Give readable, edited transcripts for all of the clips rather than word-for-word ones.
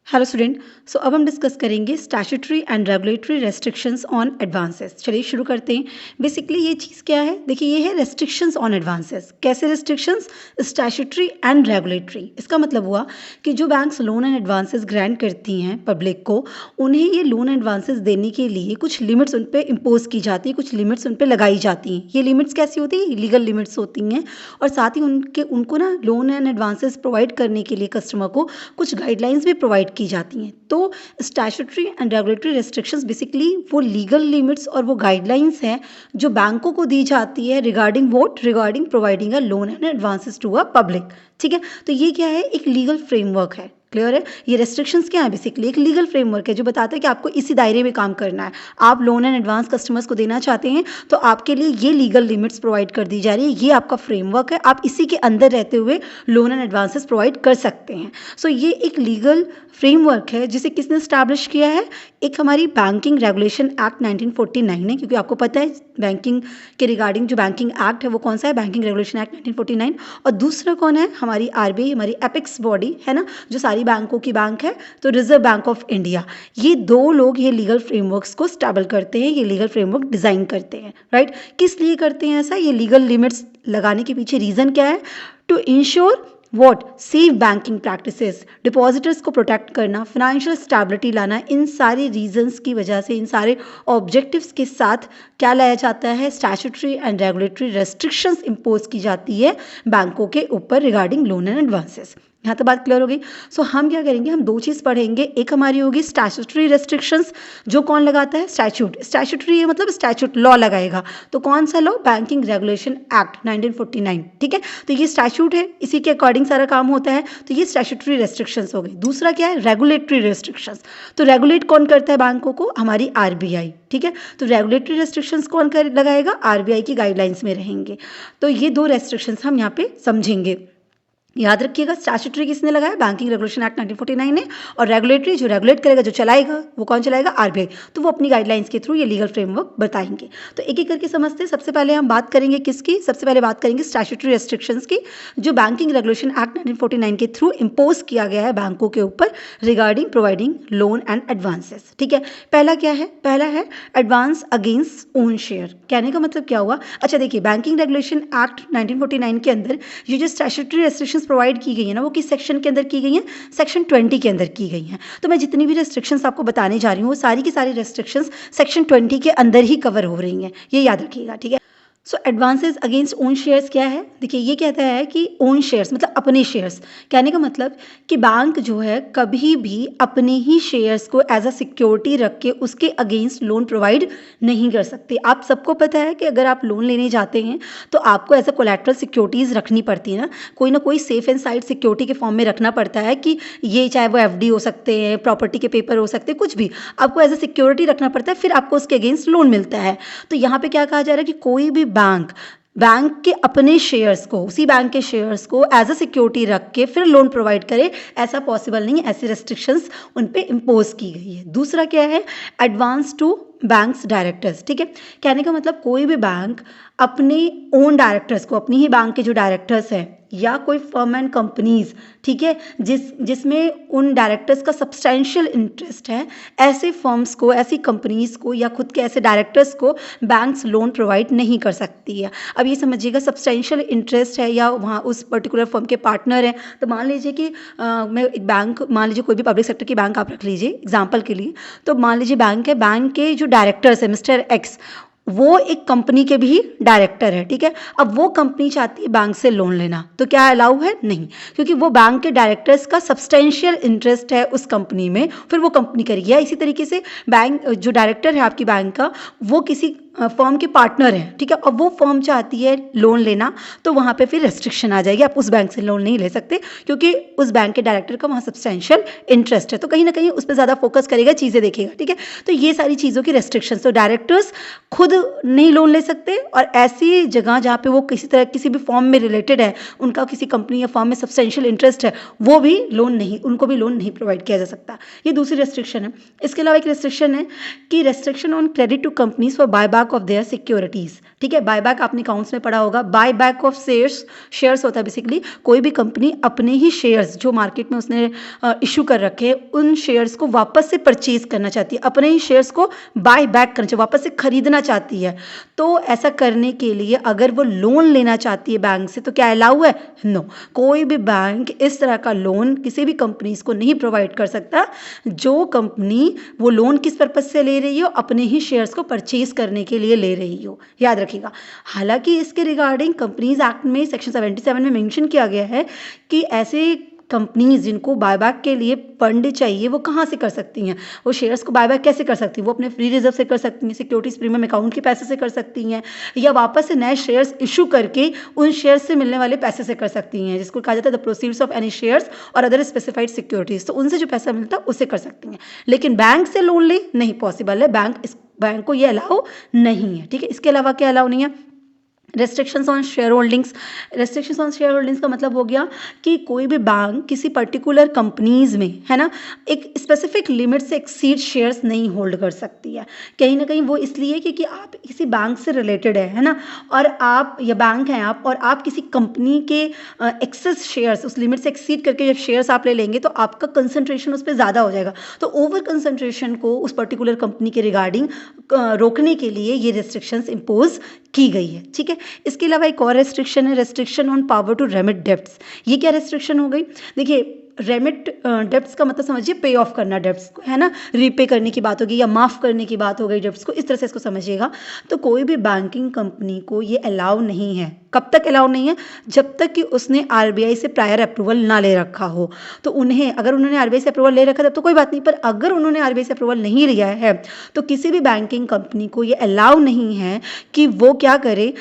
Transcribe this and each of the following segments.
Hello student. सो अब हम discuss करेंगे statutory and regulatory restrictions on advances. चलिए शुरू करते हैं। बेसिकली ये चीज़ क्या है, देखिए ये है रेस्ट्रिक्शंस ऑन एडवांसेस। कैसे रेस्ट्रिक्शंस? Statutory and regulatory. इसका मतलब हुआ कि जो banks loan and advances grant करती हैं पब्लिक को, उन्हें ये लोन एडवांसेस देने के लिए कुछ लिमिट्स उन पर इम्पोज की जाती है, कुछ लिमिट्स उन पर लगाई जाती हैं। ये लिमिट्स कैसी होती है? लीगल लिमिट्स होती हैं। और साथ ही उनको ना लोन एंड एडवांसेस प्रोवाइड करने के लिए कस्टमर को कुछ गाइडलाइंस भी प्रोवाइड की जाती हैं। तो statutory and regulatory restrictions basically वो लीगल लिमिट्स और वो गाइडलाइंस हैं जो बैंकों को दी जाती है regarding providing a loan and advances to a public. ठीक है, तो ये क्या है? एक लीगल फ्रेमवर्क है। क्लियर है? ये रेस्ट्रिक्शंस क्या है? बेसिकली एक लीगल फ्रेमवर्क है जो बताता है कि आपको इसी दायरे में काम करना है। आप लोन एंड एडवांस कस्टमर्स को देना चाहते हैं तो आपके लिए ये लीगल लिमिट्स प्रोवाइड कर दी जा रही है। ये आपका फ्रेमवर्क है, आप इसी के अंदर रहते हुए लोन एंड एडवांसेस प्रोवाइड कर सकते हैं। सो ये एक लीगल फ्रेमवर्क है जिसे किसने स्टैब्लिश किया है? एक हमारी बैंकिंग रेगुलेशन एक्ट 1949 है, क्योंकि आपको पता है बैंकिंग के रिगार्डिंग जो बैंकिंग एक्ट है वो कौन सा है? Banking regulation act 1949। और दूसरा कौन है? हमारी आरबीआई, हमारी एपेक्स बॉडी है ना, जो सारी बैंकों की बैंक है, तो रिजर्व बैंक ऑफ इंडिया। ये दो लोग ये लीगल फ्रेमवर्क्स को स्टैबल करते हैं, ये लीगल फ्रेमवर्क डिजाइन करते हैं। राइट? किस लिए करते हैं ऐसा? ये लीगल लिमिट्स लगाने के पीछे रीजन क्या है? To ensure what? Safe banking practices, depositors को प्रोटेक्ट करना, फाइनेंशियल स्टेबिलिटी लाना। इन सारे रीजंस की वजह से, इन सारे ऑब्जेक्टिव्स के साथ क्या लाया जाता है? Statutory and regulatory restrictions impose की जाती है बैंकों के ऊपर रिगार्डिंग लोन एंड एडवांसेस। यहाँ तो बात क्लियर हो गई। सो हम क्या करेंगे? हम दो चीज़ पढ़ेंगे। एक हमारी होगी स्टैट्यूटरी रेस्ट्रिक्शंस, जो कौन लगाता है? स्टैट्यूटरी मतलब स्टैट्यूट लॉ लगाएगा। तो कौन सा लॉ? Banking regulation act 1949। ठीक है, तो ये स्टैट्यूट है, इसी के अकॉर्डिंग सारा काम होता है। तो ये स्टैट्यूटरी रेस्ट्रिक्शंस हो गई। दूसरा क्या है? Regulatory restrictions. तो रेगुलेट कौन करता है बैंकों को? हमारी आरबीआई। ठीक है, तो रेगुलेटरी रेस्ट्रिक्शंस कौन लगाएगा? आरबीआई की गाइडलाइंस में रहेंगे। तो ये दो रेस्ट्रिक्शंस हम यहाँ पे समझेंगे। याद रखिएगा, स्टैट्यूटरी किसने लगाया? बैंकिंग रेगुलेशन एक्ट 1949 ने। और रेगुलेटरी जो रेगुलेट करेगा, जो चलाएगा, वो कौन चलाएगा? आरबीआई। तो वो अपनी गाइडलाइंस के थ्रू ये लीगल फ्रेमवर्क बताएंगे। तो एक एक करके समझते हैं। सबसे पहले हम बात करेंगे किसकी? सबसे पहले बात करेंगे स्टैट्यूटरी रेस्ट्रिक्शंस की, जो बैंकिंग रेगुलेशन एक्ट 1949 के थ्रू इम्पोज किया गया है बैंकों के ऊपर regarding providing loan and advances. ठीक है, पहला क्या है? पहला है एडवांस अगेंस्ट ओन शेयर। कहने का मतलब क्या हुआ? अच्छा देखिए, बैंकिंग रेगुलेशन एक्ट 1949 के अंदर ये जो स्टैट्यूटरी रेस्ट्रिक्शंस प्रोवाइड की गई है ना, वो किस सेक्शन के अंदर की गई हैं? सेक्शन 20 के अंदर की गई हैं। तो मैं जितनी भी रेस्ट्रिक्शंस आपको बताने जा रही हूँ वो सारी की सारी रेस्ट्रिक्शंस सेक्शन 20 के अंदर ही कवर हो रही हैं, ये याद रखिएगा। ठीक है, सो एडवांसेस अगेंस्ट ओन शेयर्स क्या है? देखिए, ये कहता है कि ओन शेयर्स मतलब अपने शेयर्स। कहने का मतलब कि बैंक जो है कभी भी अपने ही शेयर्स को एज अ सिक्योरिटी रख के उसके अगेंस्ट लोन प्रोवाइड नहीं कर सकते। आप सबको पता है कि अगर आप लोन लेने जाते हैं तो आपको एज अ कोलैटरल सिक्योरिटीज़ रखनी पड़ती है ना कोई सेफ एंड साइड सिक्योरिटी के फॉर्म में रखना पड़ता है कि ये चाहे वो एफडी हो सकते हैं, प्रॉपर्टी के पेपर हो सकते हैं, कुछ भी आपको एज अ सिक्योरिटी रखना पड़ता है, फिर आपको उसके अगेंस्ट लोन मिलता है। तो यहाँ पे क्या कहा जा रहा है कि कोई भी बैंक के अपने शेयर्स को, उसी बैंक के शेयर्स को एज अ सिक्योरिटी रख के फिर लोन प्रोवाइड करे, ऐसा पॉसिबल नहीं है। ऐसी रेस्ट्रिक्शंस उन पे इम्पोज की गई है। दूसरा क्या है? Advance to banks directors. ठीक है, कहने का मतलब कोई भी बैंक अपने ओन डायरेक्टर्स को, अपनी ही बैंक के जो डायरेक्टर्स हैं या कोई फर्म एंड कंपनीज, ठीक है, जिसमें उन डायरेक्टर्स का सब्सटेंशियल इंटरेस्ट है, ऐसे फर्म्स को, ऐसी कंपनीज को या खुद के ऐसे डायरेक्टर्स को बैंक्स लोन प्रोवाइड नहीं कर सकती है। अब ये समझिएगा, सब्सटेंशियल इंटरेस्ट है या वहाँ उस पर्टिकुलर फर्म के पार्टनर हैं। तो मान लीजिए कि मैं एक बैंक, मान लीजिए कोई भी पब्लिक सेक्टर की बैंक आप रख लीजिए एग्जाम्पल के लिए। तो मान लीजिए बैंक है, बैंक के जो डायरेक्टर्स है मिस्टर एक्स, वो एक कंपनी के भी डायरेक्टर है। ठीक है, अब वो कंपनी चाहती है बैंक से लोन लेना, तो क्या अलाउ है? नहीं, क्योंकि वो बैंक के डायरेक्टर्स का सब्सटेंशियल इंटरेस्ट है उस कंपनी में, फिर वो कंपनी करेगी। या इसी तरीके से बैंक जो डायरेक्टर है आपकी बैंक का, वो किसी फर्म के पार्टनर है, ठीक है, और वो फर्म चाहती है लोन लेना, तो वहाँ पे फिर रेस्ट्रिक्शन आ जाएगी, आप उस बैंक से लोन नहीं ले सकते क्योंकि उस बैंक के डायरेक्टर का वहाँ सब्सटेंशियल इंटरेस्ट है। तो कहीं ना कहीं उस पर ज़्यादा फोकस करेगा, चीज़ें देखेगा। ठीक है, तो ये सारी चीज़ों की रेस्ट्रिक्शन। तो डायरेक्टर्स खुद नहीं लोन ले सकते, और ऐसी जगह जहाँ पे वो किसी भी फॉर्म में रिलेटेड है, उनका किसी कंपनी या फॉर्म में सब्सटेंशियल इंटरेस्ट है, वो भी लोन नहीं, उनको भी लोन नहीं प्रोवाइड किया जा सकता। ये दूसरी रेस्ट्रिक्शन है। इसके अलावा एक रेस्ट्रिक्शन है कि restriction on credit to companies for buyback of their securities. ठीक है। बायबैक आपने अकाउंट्स में पढ़ा होगा, बायबैक ऑफ शेयर्स होता है बेसिकली कोई भी कंपनी अपने ही शेयर्स जो मार्केट में उसने इशू कर रखे हैं उन शेयर्स को वापस से परचेज करना चाहती है, अपने ही शेयर्स को बाय बैक करना चाहिए, वापस से खरीदना चाहती है। तो ऐसा करने के लिए अगर वो लोन लेना चाहती है बैंक से तो क्या अलाउ है? नो, कोई भी बैंक इस तरह का लोन किसी भी कंपनीज को नहीं प्रोवाइड कर सकता। जो कंपनी वो लोन किस पर्पज से ले रही हो, अपने ही शेयर्स को परचेज करने के लिए ले रही हो, याद रखिएगा। हालांकि इसके रिगार्डिंग कंपनीज एक्ट में सेक्शन 77 में मेंशन किया गया है कि ऐसे कंपनीज जिनको बायबैक के लिए फंड चाहिए वो कहाँ से कर सकती हैं, वो शेयर्स को बायबैक कैसे कर सकती हैं? वो अपने फ्री रिजर्व से कर सकती हैं, सिक्योरिटीज प्रीमियम अकाउंट के पैसे से कर सकती हैं, या वापस से नए शेयर्स इशू करके उन शेयर्स से मिलने वाले पैसे से कर सकती हैं, जिसको कहा जाता है the proceeds of any shares और अदर स्पेसिफाइड सिक्योरिटीज। तो उनसे जो पैसा मिलता है उससे कर सकती हैं, लेकिन बैंक से लोन ले नहीं पॉसिबल है, बैंक को ये अलाउ नहीं है। ठीक है, इसके अलावा क्या अलाउ नहीं है? Restrictions on share holdings. Restrictions on share holdings का मतलब हो गया कि कोई भी बैंक किसी पर्टिकुलर कंपनीज में, है ना, एक स्पेसिफिक लिमिट से एक्सीड शेयर्स नहीं होल्ड कर सकती है। कहीं ना कहीं वो इसलिए क्योंकि आप किसी बैंक से रिलेटेड है ना, और आप या बैंक हैं आप, और आप किसी कंपनी के एक्सेस शेयर्स उस लिमिट से एक्सीड करके जब शेयर्स आप ले लेंगे तो आपका कंसंट्रेशन उस पर ज़्यादा हो जाएगा। तो ओवर कंसंट्रेशन को उस पर्टिकुलर कंपनी के रिगार्डिंग रोकने के लिए ये रेस्ट्रिक्शंस इम्पोज की गई है। ठीक है, इसके अलावा एक और रेस्ट्रिक्शन है, restriction on power to remit debts. ये क्या रेस्ट्रिक्शन हो गई? देखिए, रेमिट डेब्ट्स का मतलब समझिए पे ऑफ करना डेब्ट्स को, है ना, रीपे करने की बात होगी या माफ़ करने की बात हो गई डेब्ट्स को, इस तरह से इसको समझिएगा। तो कोई भी बैंकिंग कंपनी को ये अलाउ नहीं है। कब तक अलाउ नहीं है? जब तक कि उसने आरबीआई से प्रायर अप्रूवल ना ले रखा हो। तो अगर उन्होंने आरबीआई से अप्रूवल ले रखा तब तो कोई बात नहीं, पर अगर उन्होंने आरबीआई से अप्रूवल नहीं लिया है तो किसी भी बैंकिंग कंपनी को ये अलाउ नहीं है कि वो क्या करे,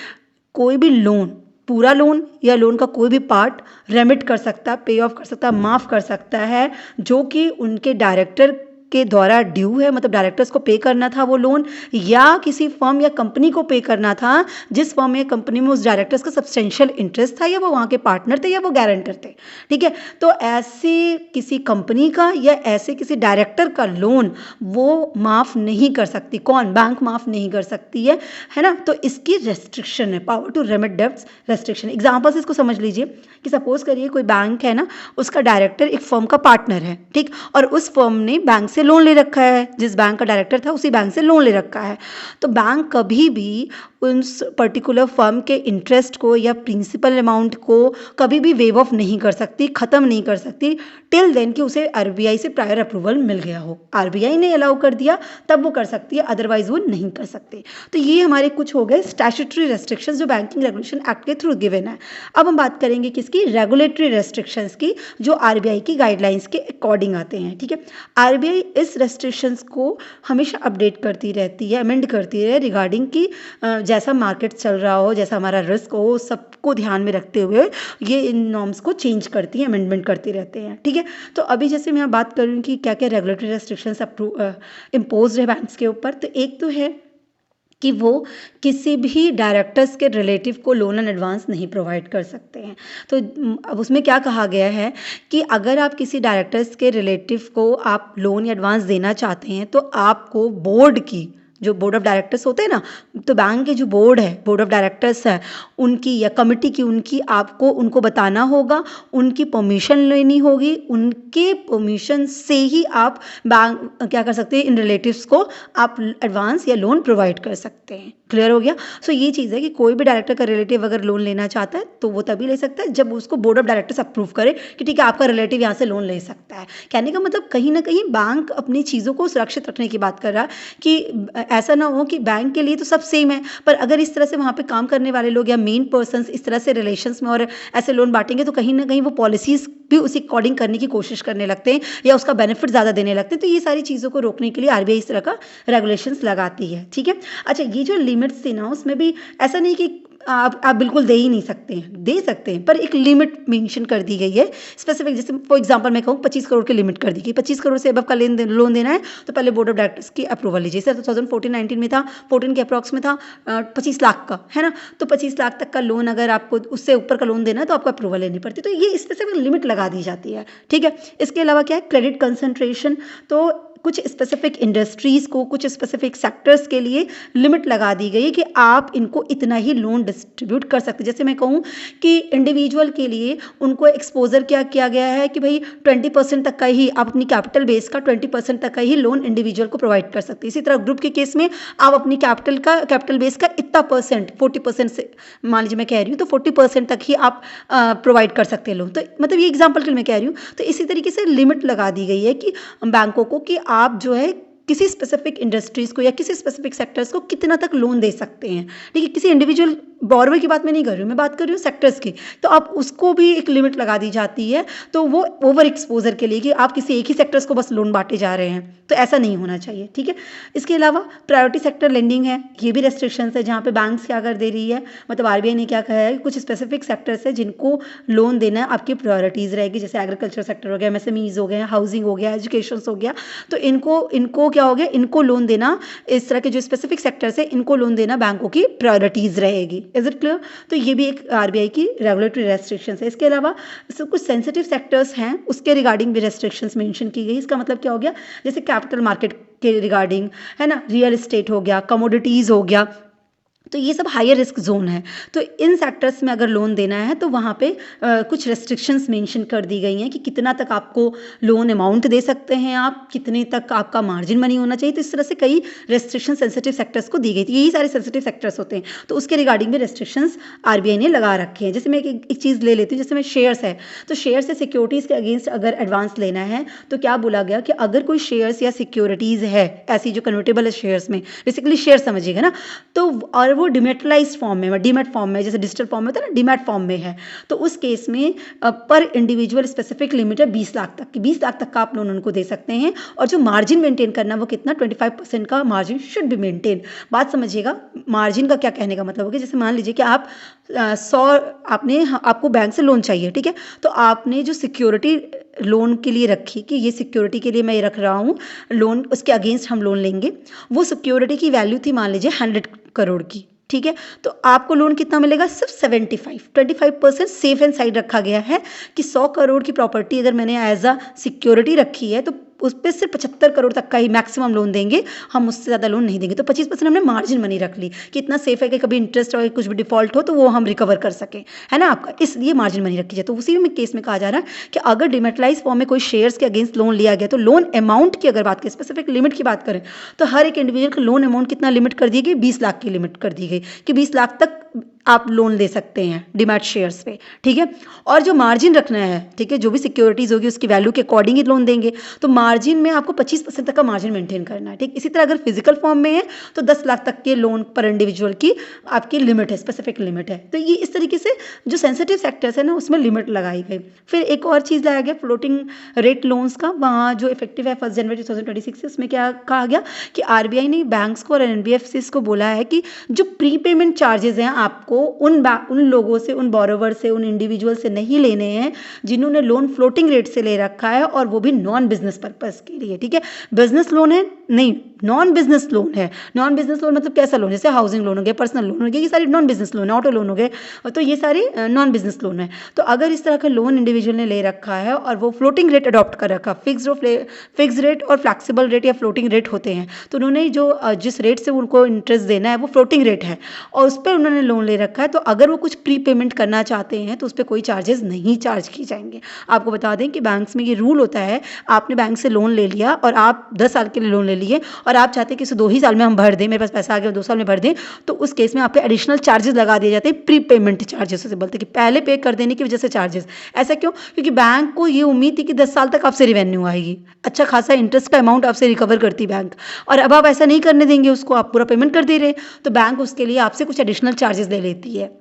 कोई भी लोन, पूरा लोन या लोन का कोई भी पार्ट रेमिट कर सकता है, पे ऑफ कर सकता है, माफ़ कर सकता है, जो कि उनके डायरेक्टर के द्वारा ड्यू है, मतलब डायरेक्टर्स को पे करना था वो लोन, या किसी फर्म या कंपनी को पे करना था जिस फर्म या कंपनी में उस डायरेक्टर्स का सब्सटेंशियल इंटरेस्ट था, या वो वहाँ के पार्टनर थे या वो गारंटर थे। ठीक है, तो ऐसे किसी कंपनी का या ऐसे किसी डायरेक्टर का लोन वो माफ़ नहीं कर सकती। कौन? बैंक माफ़ नहीं कर सकती है ना। तो इसकी रेस्ट्रिक्शन है, power to remit debts restriction. Example से इसको समझ लीजिए कि सपोज करिए कोई बैंक है ना, उसका डायरेक्टर एक फर्म का पार्टनर है, ठीक, और उस फर्म ने बैंक से लोन ले रखा है, जिस बैंक का डायरेक्टर था उसी बैंक से लोन ले रखा है। तो बैंक कभी भी उस पर्टिकुलर फर्म के इंटरेस्ट को या प्रिंसिपल अमाउंट को कभी भी वेव ऑफ नहीं कर सकती, ख़त्म नहीं कर सकती, टिल देन कि उसे आरबीआई से प्रायर अप्रूवल मिल गया हो। आरबीआई ने अलाउ कर दिया तब वो कर सकती है, अदरवाइज वो नहीं कर सकते। तो ये हमारे कुछ हो गए स्टैट्यूटरी रेस्ट्रिक्शंस जो बैंकिंग रेगुलेशन एक्ट के थ्रू गिवन है। अब हम बात करेंगे किसकी? रेगुलेटरी रेस्ट्रिक्शंस की, जो आरबीआई की गाइडलाइंस के अकॉर्डिंग आते हैं। ठीक है, आरबीआई इस रेस्ट्रिक्शंस को हमेशा अपडेट करती रहती है, अमेंड करती है रिगार्डिंग की जैसा मार्केट चल रहा हो, जैसा हमारा रिस्क हो, सबको ध्यान में रखते हुए ये इन नॉर्म्स को चेंज करती है, अमेंडमेंट करते रहते हैं। ठीक है, तो अभी जैसे मैं बात करूँ कि क्या क्या रेगुलेटरी रेस्ट्रिक्शंस इम्पोज है बैंक्स के ऊपर, तो एक तो है कि वो किसी भी डायरेक्टर्स के रिलेटिव को लोन एंड एडवांस नहीं प्रोवाइड कर सकते हैं। तो अब उसमें क्या कहा गया है कि अगर आप किसी डायरेक्टर्स के रिलेटिव को आप लोन या एडवांस देना चाहते हैं तो आपको बोर्ड की, जो बोर्ड ऑफ डायरेक्टर्स होते हैं ना, तो बैंक के जो बोर्ड है, बोर्ड ऑफ डायरेक्टर्स है, उनकी या कमिटी की, आपको उनको बताना होगा, उनकी परमिशन लेनी होगी, उनके परमिशन से ही आप बैंक क्या कर सकते हैं, इन रिलेटिव्स को आप एडवांस या लोन प्रोवाइड कर सकते हैं। क्लियर हो गया? सो ये चीज़ है कि कोई भी डायरेक्टर का रिलेटिव अगर लोन लेना चाहता है तो वो तभी ले सकता है जब उसको बोर्ड ऑफ डायरेक्टर्स अप्रूव करे कि ठीक है आपका रिलेटिव यहाँ से लोन ले सकता है। कहने का मतलब कहीं ना कहीं बैंक अपनी चीज़ों को सुरक्षित रखने की बात कर रहा है कि ऐसा ना हो कि बैंक के लिए तो सब सेम है, पर अगर इस तरह से वहाँ पे काम करने वाले लोग या मेन पर्सन्स इस तरह से रिलेशंस में और ऐसे लोन बांटेंगे तो कहीं ना कहीं वो पॉलिसीज़ भी उसी अकॉर्डिंग करने की कोशिश करने लगते हैं या उसका बेनिफिट ज़्यादा देने लगते हैं। तो ये सारी चीज़ों को रोकने के लिए आरबीआई इस तरह का रेगुलेशंस लगाती है। ठीक है, अच्छा, ये जो लिमिट्स थी ना, उसमें भी ऐसा नहीं कि आप बिल्कुल दे ही नहीं सकते हैं, दे सकते हैं, पर एक लिमिट मेंशन कर दी गई है स्पेसिफिक। जैसे फॉर एग्जांपल मैं कहूँ 25 करोड़ की लिमिट कर दी गई, 25 करोड़ से अबव का लोन देना है तो पहले बोर्ड ऑफ डायरेक्टर्स की अप्रूवल लीजिए। सर 2014-19 में था, 14 के अप्रॉक्स में था 25 लाख का, है ना, तो 25 लाख तक का लोन अगर आपको उससे ऊपर का लोन देना है तो आपको अप्रूवल लेनी पड़ती है। तो ये स्पेसिफिक लिमिट लगा दी जाती है। ठीक है, इसके अलावा क्या है, क्रेडिट कंसंट्रेशन। तो कुछ स्पेसिफिक इंडस्ट्रीज़ को, कुछ स्पेसिफिक सेक्टर्स के लिए लिमिट लगा दी गई है कि आप इनको इतना ही लोन डिस्ट्रीब्यूट कर सकते हैं। जैसे मैं कहूँ कि इंडिविजुअल के लिए उनको एक्सपोजर क्या किया गया है कि भाई 20% तक का ही आप अपनी कैपिटल बेस का 20% तक का ही लोन इंडिविजुअल को प्रोवाइड कर सकते हैं। इसी तरह ग्रुप के केस में आप अपनी कैपिटल बेस का इतना परसेंट 40% से, मान लीजिए मैं कह रही हूँ, तो 40% तक ही आप प्रोवाइड कर सकते हैं लोन। तो मतलब ये एग्जाम्पल के लिए मैं कह रही हूँ। तो इसी तरीके से लिमिट लगा दी गई है कि बैंकों को कि आप जो है किसी स्पेसिफिक इंडस्ट्रीज़ को या किसी स्पेसिफिक सेक्टर्स को कितना तक लोन दे सकते हैं। ठीक है, किसी इंडिविजुअल बोरोवर की बात मैं नहीं कर रही हूँ, मैं बात कर रही हूँ सेक्टर्स की। तो आप उसको भी एक लिमिट लगा दी जाती है, तो वो ओवर एक्सपोजर के लिए कि आप किसी एक ही सेक्टर्स को बस लोन बांटे जा रहे हैं, तो ऐसा नहीं होना चाहिए। ठीक है, इसके अलावा प्रायोरिटी सेक्टर लेंडिंग है, ये भी रेस्ट्रिक्शंस है, जहाँ पे बैंक्स क्या कर दे रही है, मतलब आरबीआई ने क्या कहा है कि कुछ स्पेसिफिक सेक्टर्स है जिनको लोन देना है आपकी प्रायोरिटीज़ रहेगी। जैसे एग्रीकल्चर सेक्टर हो गया, एमएसएमईज हो गए, हाउसिंग हो गया, एजुकेशन हो गया, तो इनको क्या हो गया, इनको लोन देना, इस तरह के जो स्पेसिफिक सेक्टर्स है इनको लोन देना बैंकों की प्रायोरिटीज़ रहेगी। Is it clear? तो ये भी एक आरबीआई की रेगुलेटरी रेस्ट्रिक्शंस है। इसके अलावा कुछ सेंसिटिव सेक्टर्स हैं, उसके रिगार्डिंग भी रेस्ट्रिक्शंस मेंशन की गई। इसका मतलब क्या हो गया, जैसे कैपिटल मार्केट के रिगार्डिंग है ना, रियल एस्टेट हो गया, कमोडिटीज़ हो गया, तो ये सब हायर रिस्क जोन है। तो इन सेक्टर्स में अगर लोन देना है तो वहाँ पे कुछ रेस्ट्रिक्शंस मेंशन कर दी गई हैं कि कितना तक आपको लोन अमाउंट दे सकते हैं आप, कितने तक आपका मार्जिन मनी होना चाहिए। तो इस तरह से कई रेस्ट्रिक्शन सेंसिटिव सेक्टर्स को दी गई थी। यही सारे सेंसिटिव सेक्टर्स होते हैं, तो उसके रिगार्डिंग भी रेस्ट्रिक्शंस आरबीआई ने लगा रखे हैं। जैसे मैं एक चीज़ ले लेती हूँ, जैसे मैं शेयर्स है, तो शेयर से सिक्योरिटीज़ के अगेंस्ट अगर एडवांस लेना है तो क्या बोला गया कि अगर कोई शेयर्स या सिक्योरिटीज़ है ऐसी जो कन्वर्टेबल है शेयर्स में, बेसिकली शेयर समझिएगा ना, तो और वो डिमेटलाइज्ड फॉर्म में, डीमैट फॉर्म में, जैसे डिजिटल फॉर्म में होता है ना, डीमैट फॉर्म में है, तो उस केस में पर इंडिविजुअल स्पेसिफिक लिमिट है 20 लाख तक की। 20 लाख तक का आप लोन उनको दे सकते हैं, और जो मार्जिन मेंटेन करना वो कितना, 25% का मार्जिन शुड बी मेंटेन। बात समझिएगा, मार्जिन का क्या कहने का मतलब होगा, जैसे मान लीजिए कि आप 100 आपको बैंक से लोन चाहिए, ठीक है, तो आपने जो सिक्योरिटी लोन के लिए रखी कि ये सिक्योरिटी के लिए मैं ये रख रहा हूँ लोन, उसके अगेंस्ट हम लोन लेंगे, वो सिक्योरिटी की वैल्यू थी मान लीजिए 100 करोड़ की। ठीक है, तो आपको लोन कितना मिलेगा, सिर्फ 25% सेफ एंड साइड रखा गया है कि 100 करोड़ की प्रॉपर्टी अगर मैंने एज अ सिक्योरिटी रखी है तो उस पर सिर्फ 75 करोड़ तक का ही मैक्सिमम लोन देंगे, हम उससे ज़्यादा लोन नहीं देंगे। तो 25% हमने मार्जिन मनी रख ली कि इतना सेफ है कि कभी इंटरेस्ट और कुछ भी डिफॉल्ट हो तो वो हम रिकवर कर सकें, है ना आपका, इसलिए मार्जिन मनी रखी जाए। तो उसी में केस में कहा जा रहा है कि अगर डिमेटलाइज फॉर्म में कोई शेयर्स के अगेंस्ट लोन लिया गया तो लोन अमाउंट की अगर बात करें, स्पेसिफिक लिमिट की बात करें, तो हर एक इंडिविजुअल का लोन अमाउंट कितना लिमिट कर दी गई, 20 लाख की लिमिट कर दी गई कि 20 लाख तक आप लोन ले सकते हैं डिमैट शेयर्स पे। ठीक है, और जो मार्जिन रखना है, ठीक है, जो भी सिक्योरिटीज़ होगी उसकी वैल्यू के अकॉर्डिंग ही लोन देंगे, तो मार्जिन में आपको 25% तक का मार्जिन मेंटेन करना है। ठीक, इसी तरह अगर फिजिकल फॉर्म में है तो 10 लाख तक के लोन पर इंडिविजुअल की आपकी लिमिट है, स्पेसिफिक लिमिट है। तो ये इस तरीके से जो सेंसिटिव सेक्टर्स है ना उसमें लिमिट लगाई गई। फिर एक और चीज़ लाया गया फ्लोटिंग रेट लोन्स का, वहाँ जो इफेक्टिव है 1 जनवरी 2026 से, उसमें क्या कहा गया कि आरबीआई ने बैंक्स को और एनबीएफसीज को बोला है कि जो प्री पेमेंट चार्जेस हैं आपको उन लोगों से, उन बोरोवर से, उन इंडिविजुअल से नहीं लेने हैं जिन्होंने लोन फ्लोटिंग रेट से ले रखा है, और वो भी नॉन बिजनेस पर्पस के लिए। ठीक है, बिजनेस लोन है नहीं, नॉन बिजनेस लोन है। नॉन बिजनेस लोन मतलब कैसा लोन, जैसे हाउसिंग लोन हो गया, पर्सनल लोन हो गया, ये सारे नॉन बिजनेस लोन है, ऑटो लोन हो गए, तो ये सारे नॉन बिजनेस लोन है। तो अगर इस तरह का लोन इंडिविजुअल ने ले रखा है और वो फ्लोटिंग रेट अडॉप्ट कर रखा, फिक्स रेट और फ्लैक्सीबल रेट या फ्लोटिंग रेट होते हैं, तो उन्होंने जो जिस रेट से उनको इंटरेस्ट देना है वो फ्लोटिंग रेट है, और उस पर उन्होंने लोन ले रखा है, तो अगर वो कुछ प्री पेमेंट करना चाहते हैं तो उस पर कोई चार्जेस नहीं चार्ज किए जाएंगे। आपको बता दें कि बैंक्स में ये रूल होता है, आपने बैंक से लोन ले लिया और आप 10 साल के लिए लोन ले लिए और आप चाहते हैं कि इसे 2 ही साल में हम भर दें, मेरे पास पैसा आ गया 2 साल में भर दें, तो उस केस में आप पे एडिशनल चार्जेस लगा दिए जाते हैं, प्री पेमेंट चार्जेस उसे बोलते हैं कि पहले पे कर देने की वजह से चार्जेस। ऐसा क्यों? क्योंकि बैंक को ये उम्मीद थी कि 10 साल तक आपसे रिवेन्यू आएगी, अच्छा खासा इंटरेस्ट का अमाउंट आपसे रिकवर करती बैंक, और अब आप ऐसा नहीं करने देंगे उसको, आप पूरा पेमेंट कर दे रहे, तो बैंक उसके लिए आपसे कुछ एडिशनल चार्जेस ले लेती है,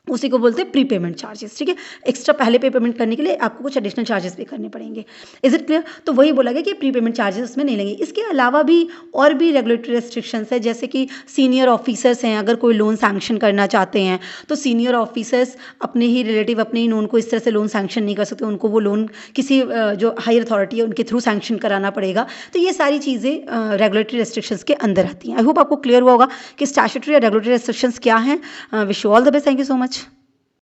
उसी को बोलते हैं प्री पेमेंट चार्जेस। ठीक है, एक्स्ट्रा पहले पे पेमेंट करने के लिए आपको कुछ एडिशनल चार्जेस पे करने पड़ेंगे। Is it clear? तो वही बोला गया कि प्री पेमेंट चार्जेस उसमें नहीं लेंगे। इसके अलावा भी और भी रेगुलेटरी रेस्ट्रिक्शंस है, जैसे कि सीनियर ऑफिसर्स हैं, अगर कोई लोन सैंक्शन करना चाहते हैं तो सीनियर ऑफिसर्स अपने ही रिलेटिव, अपने ही नोन को इस तरह से लोन सैंक्शन नहीं कर सकते, उनको वो लोन किसी जो हायर अथॉरिटी है उनके थ्रू सैंक्शन कराना पड़ेगा। तो ये सारी चीज़ें रेगुलेटरी रेस्ट्रिक्शंस के अंदर आती हैं। आई होप आपको क्लियर हुआ होगा कि स्टैट्यूटरी या रेगुलेटरी रेस्ट्रिक्शंस क्या हैं। Wish you all the best, thank you so much.